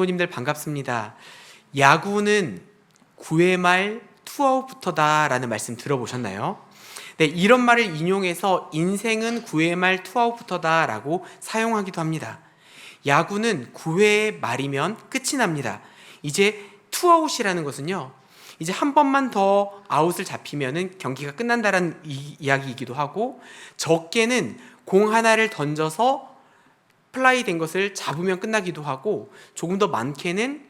님들 반갑습니다. 야구는 9회 말 투아웃부터다 라는 말씀 들어보셨나요? 네, 이런 말을 인용해서 인생은 9회 말 투아웃부터다 라고 사용하기도 합니다. 야구는 9회 말이면 끝이 납니다. 이제 투아웃이라는 것은요, 이제 한 번만 더 아웃을 잡히면은 경기가 끝난다라는 이야기이기도 하고, 적게는 공 하나를 던져서 플라이 된 것을 잡으면 끝나기도 하고, 조금 더 많게는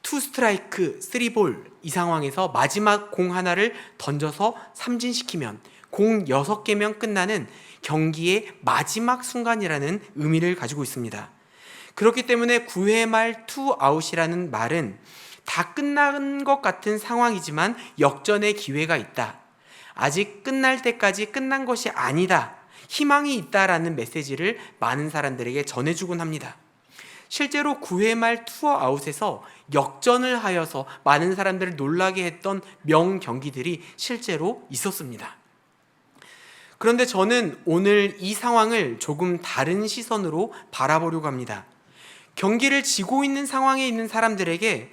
투 스트라이크, 쓰리 볼 이 상황에서 마지막 공 하나를 던져서 삼진시키면 공 6개면 끝나는 경기의 마지막 순간이라는 의미를 가지고 있습니다. 그렇기 때문에 9회 말 투아웃이라는 말은 다 끝난 것 같은 상황이지만 역전의 기회가 있다, 아직 끝날 때까지 끝난 것이 아니다, 희망이 있다라는 메시지를 많은 사람들에게 전해주곤 합니다. 실제로 9회 말 투어아웃에서 역전을 하여서 많은 사람들을 놀라게 했던 명경기들이 실제로 있었습니다. 그런데 저는 오늘 이 상황을 조금 다른 시선으로 바라보려고 합니다. 경기를 지고 있는 상황에 있는 사람들에게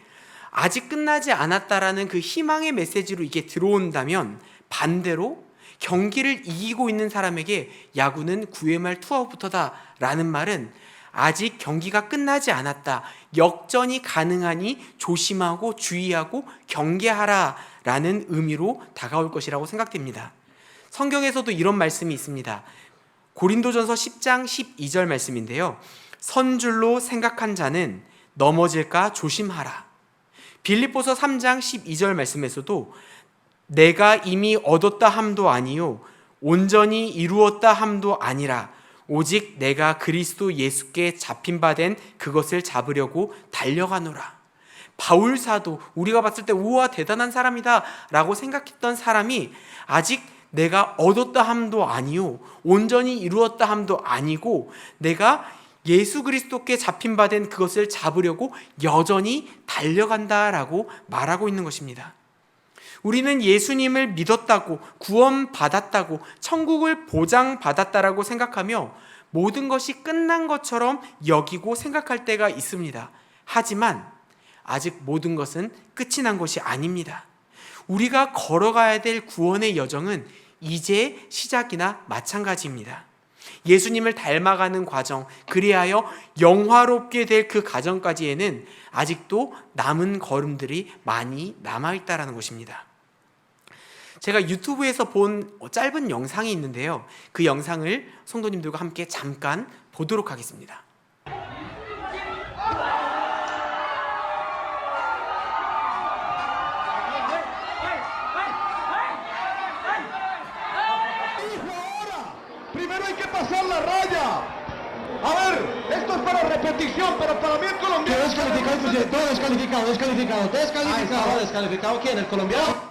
아직 끝나지 않았다라는 그 희망의 메시지로 이게 들어온다면, 반대로 경기를 이기고 있는 사람에게 야구는 9회 말 투아웃부터다 라는 말은 아직 경기가 끝나지 않았다, 역전이 가능하니 조심하고 주의하고 경계하라 라는 의미로 다가올 것이라고 생각됩니다. 성경에서도 이런 말씀이 있습니다. 고린도전서 10장 12절 말씀인데요, 선줄로 생각한 자는 넘어질까 조심하라. 빌립보서 3장 12절 말씀에서도 내가 이미 얻었다 함도 아니요 온전히 이루었다 함도 아니라 오직 내가 그리스도 예수께 잡힌 바 된 그것을 잡으려고 달려가노라. 바울 사도, 우리가 봤을 때 우와 대단한 사람이다 라고 생각했던 사람이 아직 내가 얻었다 함도 아니요 온전히 이루었다 함도 아니고 내가 예수 그리스도께 잡힌 바 된 그것을 잡으려고 여전히 달려간다라고 말하고 있는 것입니다. 우리는 예수님을 믿었다고, 구원받았다고, 천국을 보장받았다라고 생각하며 모든 것이 끝난 것처럼 여기고 생각할 때가 있습니다. 하지만 아직 모든 것은 끝이 난 것이 아닙니다. 우리가 걸어가야 될 구원의 여정은 이제 시작이나 마찬가지입니다. 예수님을 닮아가는 과정, 그리하여 영화롭게 될 그 과정까지에는 아직도 남은 걸음들이 많이 남아있다는 것입니다. 제가 유튜브에서 본 짧은 영상이 있는데요, 그 영상을 성도님들과 함께 잠깐 보도록 하겠습니다. Primero hay que pasar la raya. A ver, esto es para repetición, pero para mí el colombiano. Descalificado, todo descalificado, descalificado, descalificado, descalificado. ¿Quién? ¿El colombiano?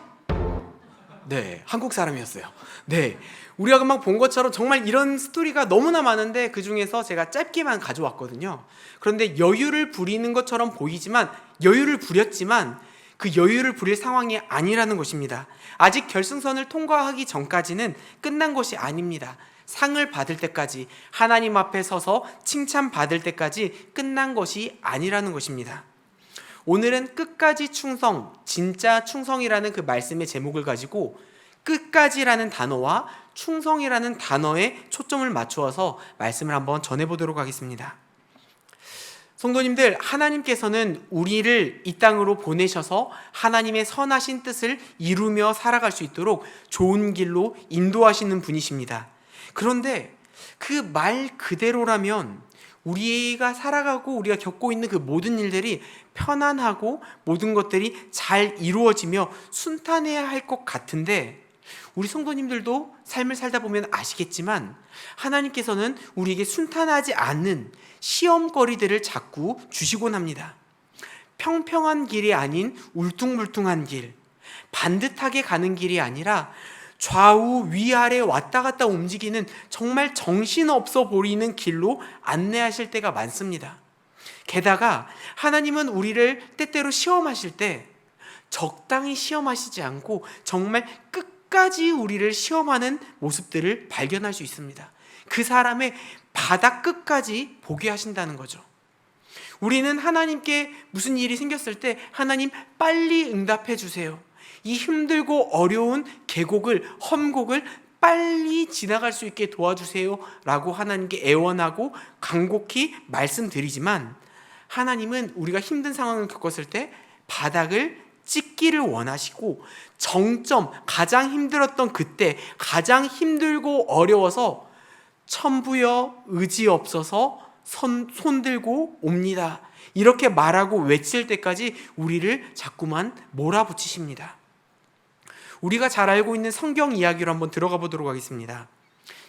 네, 한국 사람이었어요. 네, 우리가 금방 본 것처럼 정말 이런 스토리가 너무나 많은데 그 중에서 제가 짧게만 가져왔거든요. 그런데 여유를 부리는 것처럼 보이지만, 여유를 부렸지만 그 여유를 부릴 상황이 아니라는 것입니다. 아직 결승선을 통과하기 전까지는 끝난 것이 아닙니다. 상을 받을 때까지, 하나님 앞에 서서 칭찬받을 때까지 끝난 것이 아니라는 것입니다. 오늘은 끝까지 충성, 진짜 충성이라는 그 말씀의 제목을 가지고 끝까지라는 단어와 충성이라는 단어에 초점을 맞추어서 말씀을 한번 전해보도록 하겠습니다. 성도님들, 하나님께서는 우리를 이 땅으로 보내셔서 하나님의 선하신 뜻을 이루며 살아갈 수 있도록 좋은 길로 인도하시는 분이십니다. 그런데 그 말 그대로라면 우리가 살아가고 우리가 겪고 있는 그 모든 일들이 편안하고 모든 것들이 잘 이루어지며 순탄해야 할 것 같은데, 우리 성도님들도 삶을 살다 보면 아시겠지만 하나님께서는 우리에게 순탄하지 않는 시험거리들을 자꾸 주시곤 합니다. 평평한 길이 아닌 울퉁불퉁한 길, 반듯하게 가는 길이 아니라 좌우 위아래 왔다 갔다 움직이는 정말 정신없어 보이는 길로 안내하실 때가 많습니다. 게다가 하나님은 우리를 때때로 시험하실 때 적당히 시험하시지 않고 정말 끝까지 우리를 시험하는 모습들을 발견할 수 있습니다. 그 사람의 바닥 끝까지 보게 하신다는 거죠. 우리는 하나님께 무슨 일이 생겼을 때 하나님 빨리 응답해 주세요. 이 힘들고 어려운 계곡을, 험곡을 빨리 지나갈 수 있게 도와주세요 라고 하나님께 애원하고 간곡히 말씀드리지만, 하나님은 우리가 힘든 상황을 겪었을 때 바닥을 찍기를 원하시고, 정점, 가장 힘들었던 그때, 가장 힘들고 어려워서 천부여 의지 없어서 손 들고 옵니다, 이렇게 말하고 외칠 때까지 우리를 자꾸만 몰아붙이십니다. 우리가 잘 알고 있는 성경 이야기로 한번 들어가 보도록 하겠습니다.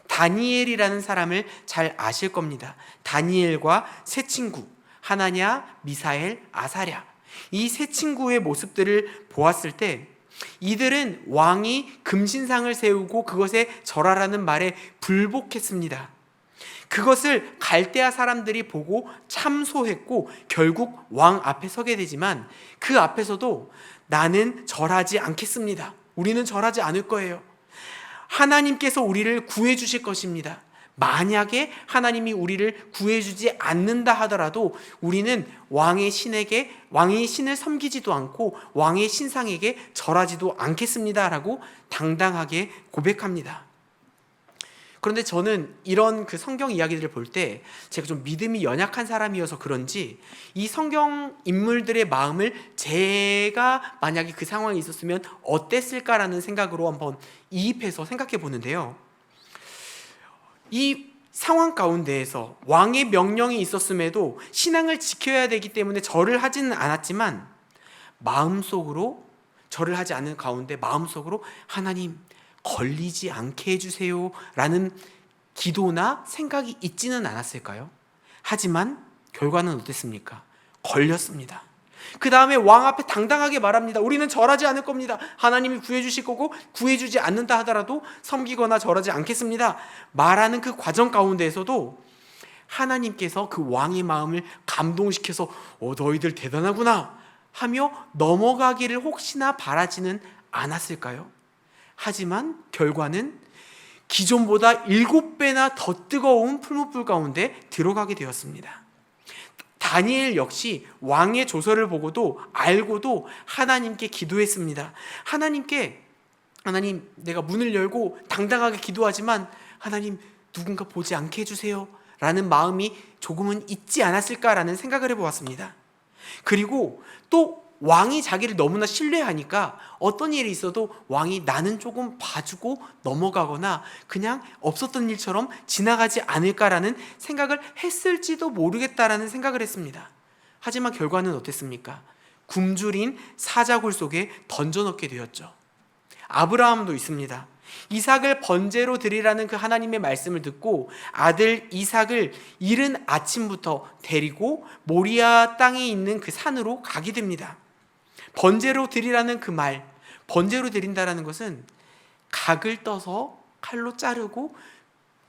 다니엘이라는 사람을 잘 아실 겁니다. 다니엘과 세 친구, 하나냐, 미사엘, 아사랴, 이 세 친구의 모습들을 보았을 때 이들은 왕이 금신상을 세우고 그것에 절하라는 말에 불복했습니다. 그것을 갈대아 사람들이 보고 참소했고 결국 왕 앞에 서게 되지만, 그 앞에서도 나는 절하지 않겠습니다, 우리는 절하지 않을 거예요, 하나님께서 우리를 구해주실 것입니다, 만약에 하나님이 우리를 구해주지 않는다 하더라도 우리는 왕의 신을 섬기지도 않고 왕의 신상에게 절하지도 않겠습니다 라고 당당하게 고백합니다. 그런데 저는 이런 그 성경 이야기들을 볼 때 제가 좀 믿음이 연약한 사람이어서 그런지 이 성경 인물들의 마음을 제가 만약에 그 상황에 있었으면 어땠을까라는 생각으로 한번 이입해서 생각해 보는데요. 이 상황 가운데에서 왕의 명령이 있었음에도 신앙을 지켜야 되기 때문에 절을 하지는 않았지만, 마음속으로 절을 하지 않는 가운데 마음속으로 하나님 걸리지 않게 해주세요 라는 기도나 생각이 있지는 않았을까요? 하지만 결과는 어땠습니까? 걸렸습니다. 그 다음에 왕 앞에 당당하게 말합니다. 우리는 절하지 않을 겁니다. 하나님이 구해주실 거고 구해주지 않는다 하더라도 섬기거나 절하지 않겠습니다 말하는 그 과정 가운데에서도 하나님께서 그 왕의 마음을 감동시켜서 너희들 대단하구나 하며 넘어가기를 혹시나 바라지는 않았을까요? 하지만 결과는 기존보다 7배나 더 뜨거운 풀무불 가운데 들어가게 되었습니다. 다니엘 역시 왕의 조서를 보고도 알고도 하나님께 기도했습니다. 하나님 내가 문을 열고 당당하게 기도하지만 하나님 누군가 보지 않게 해주세요 라는 마음이 조금은 있지 않았을까라는 생각을 해보았습니다. 그리고 또 왕이 자기를 너무나 신뢰하니까 어떤 일이 있어도 왕이 나는 조금 봐주고 넘어가거나 그냥 없었던 일처럼 지나가지 않을까라는 생각을 했을지도 모르겠다라는 생각을 했습니다. 하지만 결과는 어땠습니까? 굶주린 사자굴 속에 던져넣게 되었죠. 아브라함도 있습니다. 이삭을 번제로 드리라는 그 하나님의 말씀을 듣고 아들 이삭을 이른 아침부터 데리고 모리아 땅에 있는 그 산으로 가게 됩니다. 번제로 드리라는 그 말, 번제로 드린다라는 것은 각을 떠서 칼로 자르고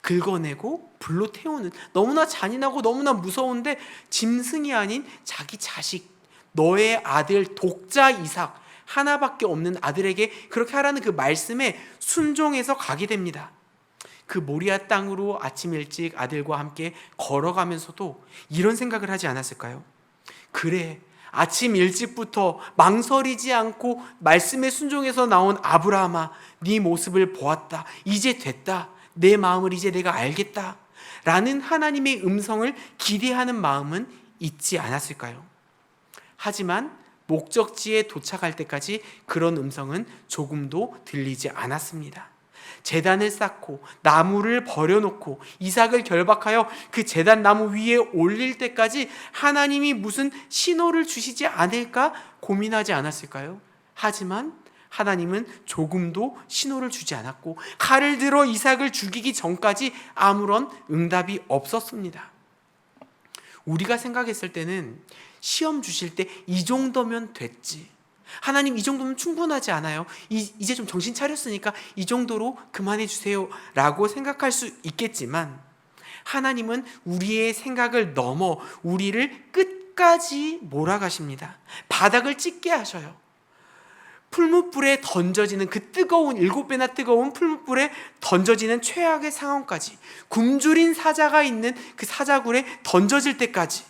긁어내고 불로 태우는, 너무나 잔인하고 너무나 무서운데 짐승이 아닌 자기 자식, 너의 아들 독자 이삭, 하나밖에 없는 아들에게 그렇게 하라는 그 말씀에 순종해서 가게 됩니다. 그 모리아 땅으로 아침 일찍 아들과 함께 걸어가면서도 이런 생각을 하지 않았을까요? 그래, 아침 일찍부터 망설이지 않고 말씀에 순종해서 나온 아브라함아, 네 모습을 보았다. 이제 됐다. 내 마음을 이제 내가 알겠다 라는 하나님의 음성을 기대하는 마음은 있지 않았을까요? 하지만 목적지에 도착할 때까지 그런 음성은 조금도 들리지 않았습니다. 제단을 쌓고 나무를 버려놓고 이삭을 결박하여 그 제단 나무 위에 올릴 때까지 하나님이 무슨 신호를 주시지 않을까 고민하지 않았을까요? 하지만 하나님은 조금도 신호를 주지 않았고 칼을 들어 이삭을 죽이기 전까지 아무런 응답이 없었습니다. 우리가 생각했을 때는 시험 주실 때 이 정도면 됐지, 하나님 이 정도면 충분하지 않아요, 이제 좀 정신 차렸으니까 이 정도로 그만해 주세요 라고 생각할 수 있겠지만, 하나님은 우리의 생각을 넘어 우리를 끝까지 몰아가십니다. 바닥을 찍게 하셔요. 풀무불에 던져지는 그 뜨거운 7배나 뜨거운 풀무불에 던져지는 최악의 상황까지, 굶주린 사자가 있는 그 사자굴에 던져질 때까지,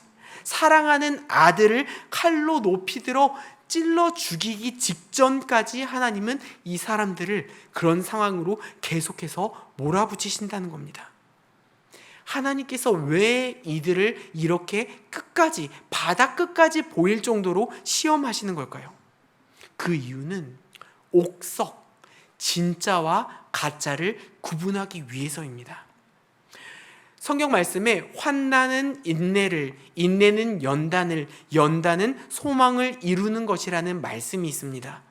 사랑하는 아들을 칼로 높이 들어 찔러 죽이기 직전까지 하나님은 이 사람들을 그런 상황으로 계속해서 몰아붙이신다는 겁니다. 하나님께서 왜 이들을 이렇게 끝까지, 바닥 끝까지 보일 정도로 시험하시는 걸까요? 그 이유는 옥석, 진짜와 가짜를 구분하기 위해서입니다. 성경 말씀에 환난은 인내를, 인내는 연단을, 연단은 소망을 이루는 것이라는 말씀이 있습니다.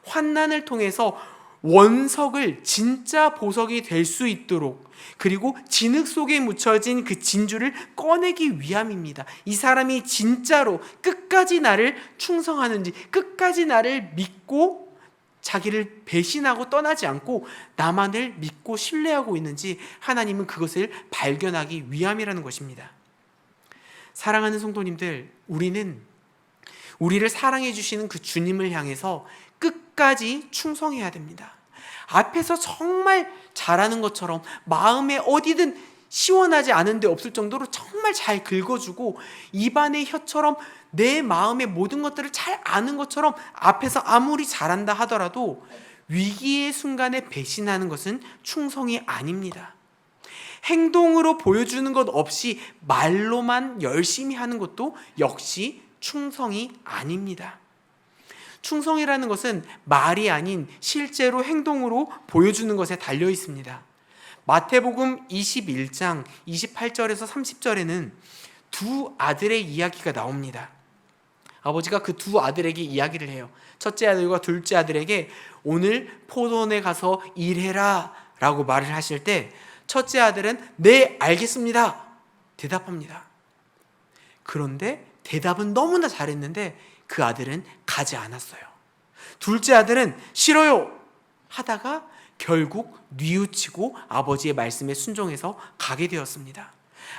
환난을 통해서 원석을 진짜 보석이 될 수 있도록, 그리고 진흙 속에 묻혀진 그 진주를 꺼내기 위함입니다. 이 사람이 진짜로 끝까지 나를 충성하는지, 끝까지 나를 믿고 자기를 배신하고 떠나지 않고 나만을 믿고 신뢰하고 있는지 하나님은 그것을 발견하기 위함이라는 것입니다. 사랑하는 성도님들, 우리는 우리를 사랑해 주시는 그 주님을 향해서 끝까지 충성해야 됩니다. 앞에서 정말 잘하는 것처럼 마음에 어디든 시원하지 않은 데 없을 정도로 정말 잘 긁어주고 입안의 혀처럼 내 마음의 모든 것들을 잘 아는 것처럼 앞에서 아무리 잘한다 하더라도 위기의 순간에 배신하는 것은 충성이 아닙니다. 행동으로 보여주는 것 없이 말로만 열심히 하는 것도 역시 충성이 아닙니다. 충성이라는 것은 말이 아닌 실제로 행동으로 보여주는 것에 달려 있습니다. 마태복음 21장 28절에서 30절에는 두 아들의 이야기가 나옵니다. 아버지가 그 두 아들에게 이야기를 해요. 첫째 아들과 둘째 아들에게 오늘 포도원에 가서 일해라 라고 말을 하실 때 첫째 아들은 네, 알겠습니다 대답합니다. 그런데 대답은 너무나 잘했는데 그 아들은 가지 않았어요. 둘째 아들은 싫어요 하다가 결국 뉘우치고 아버지의 말씀에 순종해서 가게 되었습니다.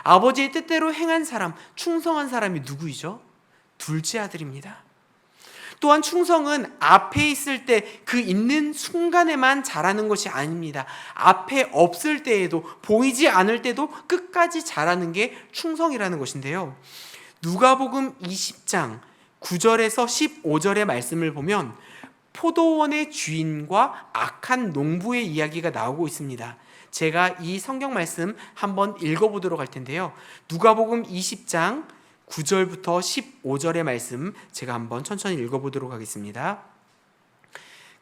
아버지의 뜻대로 행한 사람, 충성한 사람이 누구이죠? 둘째 아들입니다. 또한 충성은 앞에 있을 때 그 있는 순간에만 잘하는 것이 아닙니다. 앞에 없을 때에도, 보이지 않을 때도 끝까지 잘하는 게 충성이라는 것인데요. 누가복음 20장 9절에서 15절의 말씀을 보면 포도원의 주인과 악한 농부의 이야기가 나오고 있습니다. 제가 이 성경 말씀 한번 읽어보도록 할 텐데요. 누가복음 20장 9절부터 15절의 말씀 제가 한번 천천히 읽어보도록 하겠습니다.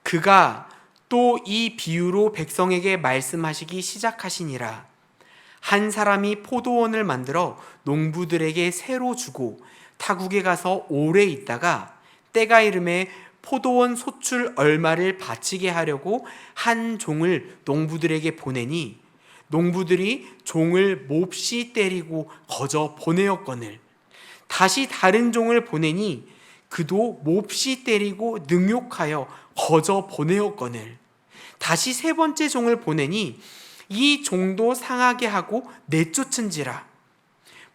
그가 또 이 비유로 백성에게 말씀하시기 시작하시니라. 한 사람이 포도원을 만들어 농부들에게 새로 주고 타국에 가서 오래 있다가 때가 이름에 포도원 소출 얼마를 바치게 하려고 한 종을 농부들에게 보내니 농부들이 종을 몹시 때리고 거저 보내었거늘 다시 다른 종을 보내니 그도 몹시 때리고 능욕하여 거저 보내었거늘 다시 세 번째 종을 보내니 이 종도 상하게 하고 내쫓은지라.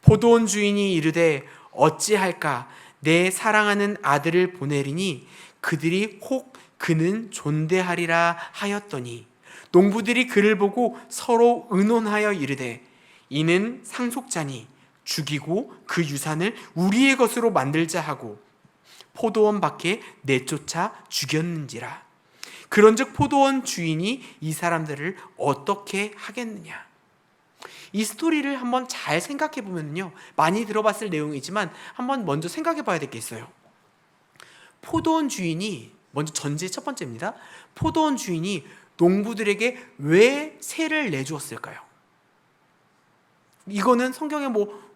포도원 주인이 이르되 어찌할까 내 사랑하는 아들을 보내리니 그들이 혹 그는 존대하리라 하였더니 농부들이 그를 보고 서로 의논하여 이르되 이는 상속자니 죽이고 그 유산을 우리의 것으로 만들자 하고 포도원 밖에 내쫓아 죽였는지라. 그런즉 포도원 주인이 이 사람들을 어떻게 하겠느냐. 이 스토리를 한번 잘 생각해 보면요, 많이 들어봤을 내용이지만 한번 먼저 생각해 봐야 될 게 있어요. 포도원 주인이, 먼저 전제 첫 번째입니다. 포도원 주인이 농부들에게 왜 세를 내주었을까요? 이거는 성경에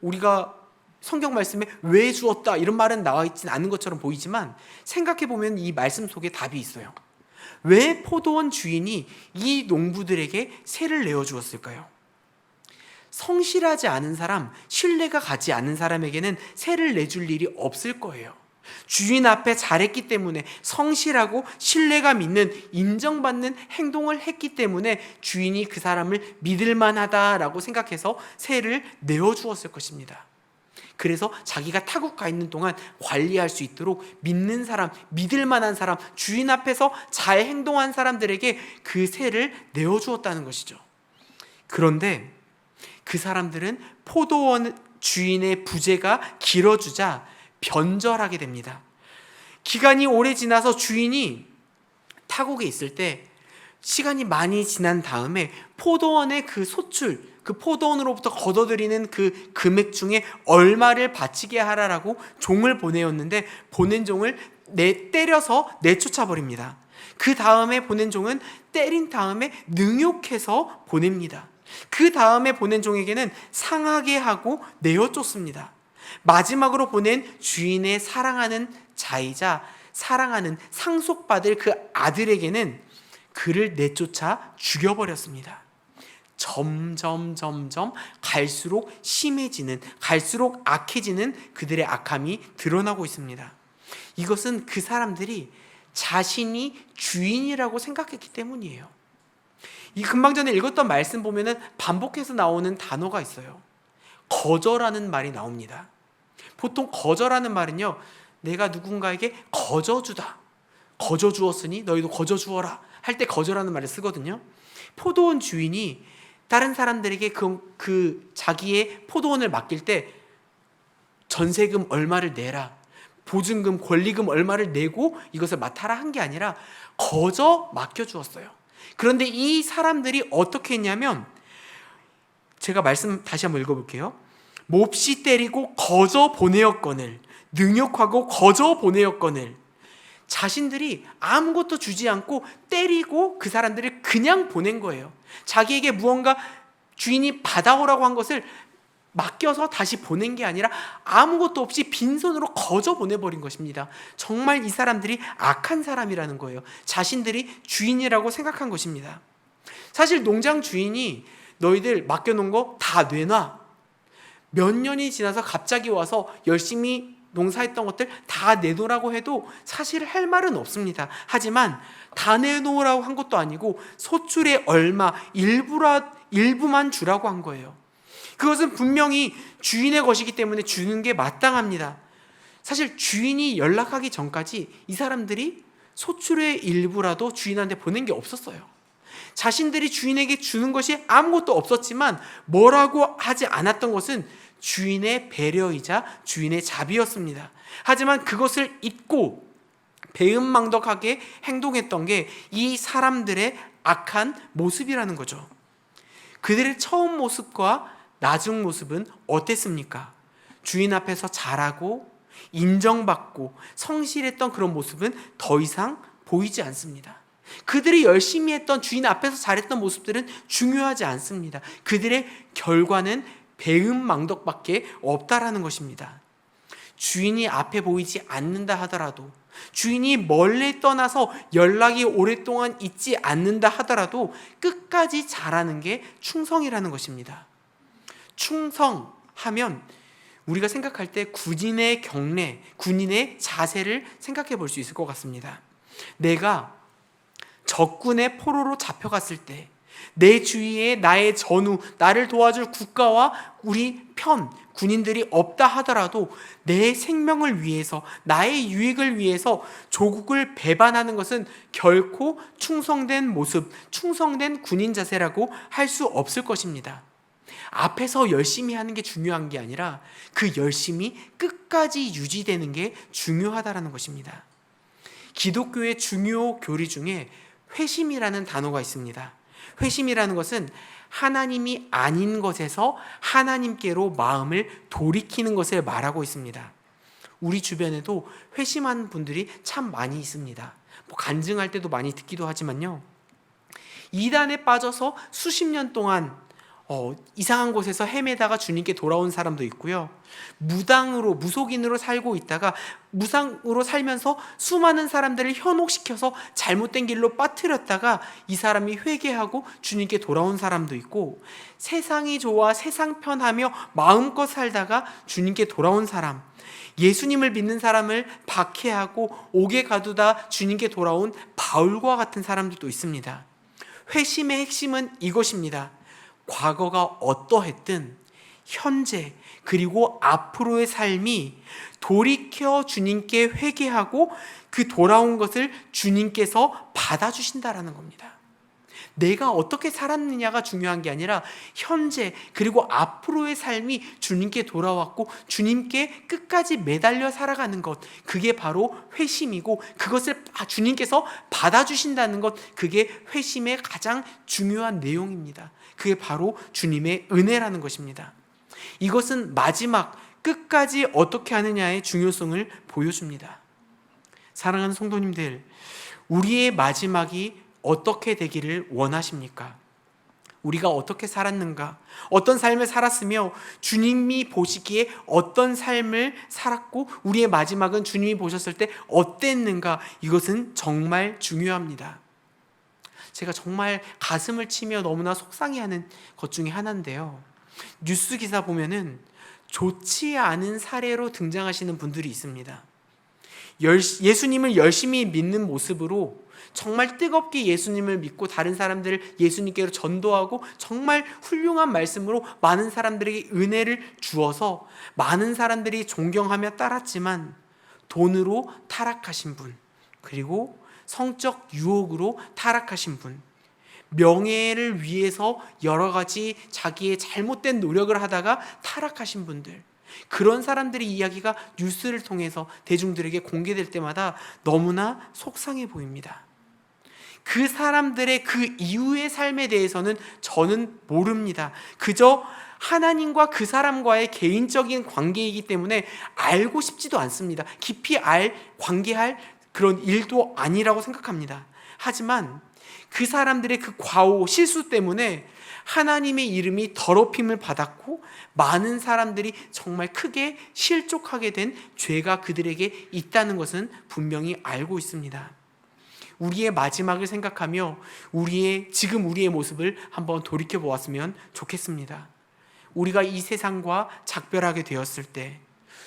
우리가 성경 말씀에 왜 주었다 이런 말은 나와 있진 않은 것처럼 보이지만 생각해 보면 이 말씀 속에 답이 있어요. 왜 포도원 주인이 이 농부들에게 세를 내어 주었을까요? 성실하지 않은 사람, 신뢰가 가지 않는 사람에게는 세를 내줄 일이 없을 거예요. 주인 앞에 잘했기 때문에, 성실하고 신뢰감 있는, 인정받는 행동을 했기 때문에 주인이 그 사람을 믿을 만하다라고 생각해서 세를 내어주었을 것입니다. 그래서 자기가 타국 가 있는 동안 관리할 수 있도록 믿는 사람, 믿을 만한 사람, 주인 앞에서 잘 행동한 사람들에게 그 세를 내어주었다는 것이죠. 그런데 그 사람들은 주인의 부재가 길어지자 변절하게 됩니다. 기간이 오래 지나서 주인이 타국에 있을 때 시간이 많이 지난 다음에 포도원의 그 소출, 그 포도원으로부터 걷어들이는 그 금액 중에 얼마를 바치게 하라라고 종을 보내었는데 보낸 종을 때려서 내쫓아 버립니다. 그 다음에 보낸 종은 때린 다음에 능욕해서 보냅니다. 그 다음에 보낸 종에게는 상하게 하고 내어 쫓습니다. 마지막으로 보낸 주인의 사랑하는 자이자 사랑하는 상속받을 그 아들에게는 그를 내쫓아 죽여버렸습니다. 점점 갈수록 심해지는, 갈수록 악해지는 그들의 악함이 드러나고 있습니다. 이것은 그 사람들이 자신이 주인이라고 생각했기 때문이에요. 이 금방 전에 읽었던 말씀 보면은 반복해서 나오는 단어가 있어요. 거저라는 말이 나옵니다. 보통 거저라는 말은요, 내가 누군가에게 거저주다, 거저주었으니 너희도 거저주어라 할 때 거저라는 말을 쓰거든요. 포도원 주인이 다른 사람들에게 그 자기의 포도원을 맡길 때 전세금 얼마를 내라, 보증금, 권리금 얼마를 내고 이것을 맡아라 한 게 아니라 거저 맡겨주었어요. 그런데 이 사람들이 어떻게 했냐면, 제가 말씀 다시 한번 읽어볼게요. 몹시 때리고 거저 보내었거늘, 능욕하고 거저 보내었거늘. 자신들이 아무것도 주지 않고 때리고 그 사람들을 그냥 보낸 거예요. 자기에게 무언가 주인이 받아오라고 한 것을 맡겨서 다시 보낸 게 아니라 아무것도 없이 빈손으로 거저 보내버린 것입니다. 정말 이 사람들이 악한 사람이라는 거예요. 자신들이 주인이라고 생각한 것입니다. 사실 농장 주인이 너희들 맡겨놓은 거 다 내놔, 몇 년이 지나서 갑자기 와서 열심히 농사했던 것들 다 내놓으라고 해도 사실 할 말은 없습니다. 하지만 다 내놓으라고 한 것도 아니고 소출의 얼마, 일부만 주라고 한 거예요. 그것은 분명히 주인의 것이기 때문에 주는 게 마땅합니다. 사실 주인이 연락하기 전까지 이 사람들이 소출의 일부라도 주인한테 보낸 게 없었어요. 자신들이 주인에게 주는 것이 아무것도 없었지만 뭐라고 하지 않았던 것은 주인의 배려이자 주인의 자비였습니다. 하지만 그것을 잊고 배은망덕하게 행동했던 게 이 사람들의 악한 모습이라는 거죠. 그들의 처음 모습과 나중 모습은 어땠습니까? 주인 앞에서 잘하고 인정받고 성실했던 그런 모습은 더 이상 보이지 않습니다. 그들이 열심히 했던, 주인 앞에서 잘했던 모습들은 중요하지 않습니다. 그들의 결과는 배은망덕밖에 없다라는 것입니다. 주인이 앞에 보이지 않는다 하더라도, 주인이 멀리 떠나서 연락이 오랫동안 있지 않는다 하더라도 끝까지 잘하는 게 충성이라는 것입니다. 충성하면 우리가 생각할 때 군인의 경례, 군인의 자세를 생각해 볼 수 있을 것 같습니다. 내가 적군의 포로로 잡혀갔을 때 내 주위에 나의 전우, 나를 도와줄 국가와 우리 편, 군인들이 없다 하더라도 내 생명을 위해서, 나의 유익을 위해서 조국을 배반하는 것은 결코 충성된 모습, 충성된 군인 자세라고 할 수 없을 것입니다. 앞에서 열심히 하는 게 중요한 게 아니라 그 열심이 끝까지 유지되는 게 중요하다는 것입니다. 기독교의 중요 교리 중에 회심이라는 단어가 있습니다. 회심이라는 것은 하나님이 아닌 것에서 하나님께로 마음을 돌이키는 것을 말하고 있습니다. 우리 주변에도 회심한 분들이 참 많이 있습니다. 간증할 때도 많이 듣기도 하지만요, 이단에 빠져서 수십 년 동안 이상한 곳에서 헤매다가 주님께 돌아온 사람도 있고요, 무당으로, 무속인으로 살고 있다가 무상으로 살면서 수많은 사람들을 현혹시켜서 잘못된 길로 빠뜨렸다가 이 사람이 회개하고 주님께 돌아온 사람도 있고, 세상이 좋아 세상 편하며 마음껏 살다가 주님께 돌아온 사람, 예수님을 믿는 사람을 박해하고 옥에 가두다 주님께 돌아온 바울과 같은 사람들도 있습니다. 회심의 핵심은 이것입니다. 과거가 어떠했든 현재 그리고 앞으로의 삶이 돌이켜 주님께 회개하고 그 돌아온 것을 주님께서 받아주신다라는 겁니다. 내가 어떻게 살았느냐가 중요한 게 아니라 현재 그리고 앞으로의 삶이 주님께 돌아왔고 주님께 끝까지 매달려 살아가는 것, 그게 바로 회심이고 그것을 주님께서 받아주신다는 것, 그게 회심의 가장 중요한 내용입니다. 그게 바로 주님의 은혜라는 것입니다. 이것은 마지막 끝까지 어떻게 하느냐의 중요성을 보여줍니다. 사랑하는 성도님들, 우리의 마지막이 어떻게 되기를 원하십니까? 우리가 어떻게 살았는가? 어떤 삶을 살았으며 주님이 보시기에 어떤 삶을 살았고 우리의 마지막은 주님이 보셨을 때 어땠는가? 이것은 정말 중요합니다. 제가 정말 가슴을 치며 너무나 속상해하는 것 중에 하나인데요, 뉴스 기사 보면은 좋지 않은 사례로 등장하시는 분들이 있습니다. 예수님을 열심히 믿는 모습으로 정말 뜨겁게 예수님을 믿고 다른 사람들을 예수님께로 전도하고 정말 훌륭한 말씀으로 많은 사람들에게 은혜를 주어서 많은 사람들이 존경하며 따랐지만 돈으로 타락하신 분, 그리고 성적 유혹으로 타락하신 분, 명예를 위해서 여러 가지 자기의 잘못된 노력을 하다가 타락하신 분들, 그런 사람들의 이야기가 뉴스를 통해서 대중들에게 공개될 때마다 너무나 속상해 보입니다. 그 사람들의 그 이후의 삶에 대해서는 저는 모릅니다. 그저 하나님과 그 사람과의 개인적인 관계이기 때문에 알고 싶지도 않습니다. 깊이 관계할 그런 일도 아니라고 생각합니다. 하지만 그 사람들의 그 과오, 실수 때문에 하나님의 이름이 더럽힘을 받았고 많은 사람들이 정말 크게 실족하게 된 죄가 그들에게 있다는 것은 분명히 알고 있습니다. 우리의 마지막을 생각하며 지금 우리의 모습을 한번 돌이켜 보았으면 좋겠습니다. 우리가 이 세상과 작별하게 되었을 때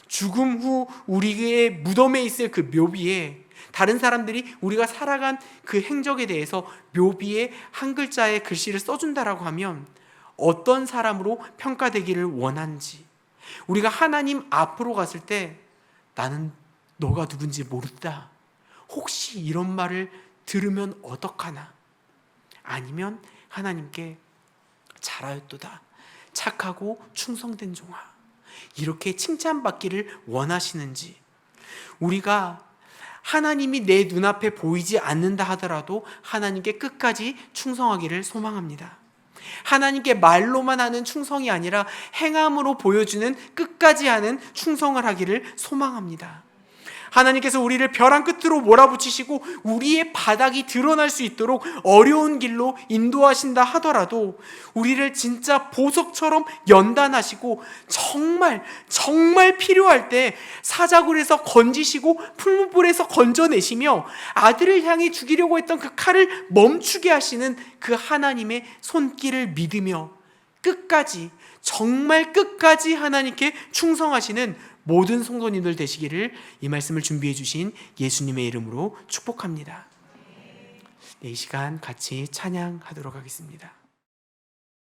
죽음 후 우리의 무덤에 있을 그 묘비에 다른 사람들이 우리가 살아간 그 행적에 대해서 묘비에 한 글자의 글씨를 써준다라고 하면 어떤 사람으로 평가되기를 원하는지, 우리가 하나님 앞으로 갔을 때 나는 너가 누군지 모른다, 혹시 이런 말을 들으면 어떡하나, 아니면 하나님께 잘하였도다, 착하고 충성된 종아, 이렇게 칭찬받기를 원하시는지, 우리가 하나님이 내 눈앞에 보이지 않는다 하더라도 하나님께 끝까지 충성하기를 소망합니다. 하나님께 말로만 하는 충성이 아니라 행함으로 보여주는 끝까지 하는 충성을 하기를 소망합니다. 하나님께서 우리를 벼랑 끝으로 몰아붙이시고 우리의 바닥이 드러날 수 있도록 어려운 길로 인도하신다 하더라도 우리를 진짜 보석처럼 연단하시고 정말 필요할 때 사자굴에서 건지시고 풀무불에서 건져내시며 아들을 향해 죽이려고 했던 그 칼을 멈추게 하시는 그 하나님의 손길을 믿으며 끝까지, 정말 끝까지 하나님께 충성하시는 모든 성도님들 되시기를 이 말씀을 준비해 주신 예수님의 이름으로 축복합니다. 이 시간 같이 찬양하도록 하겠습니다.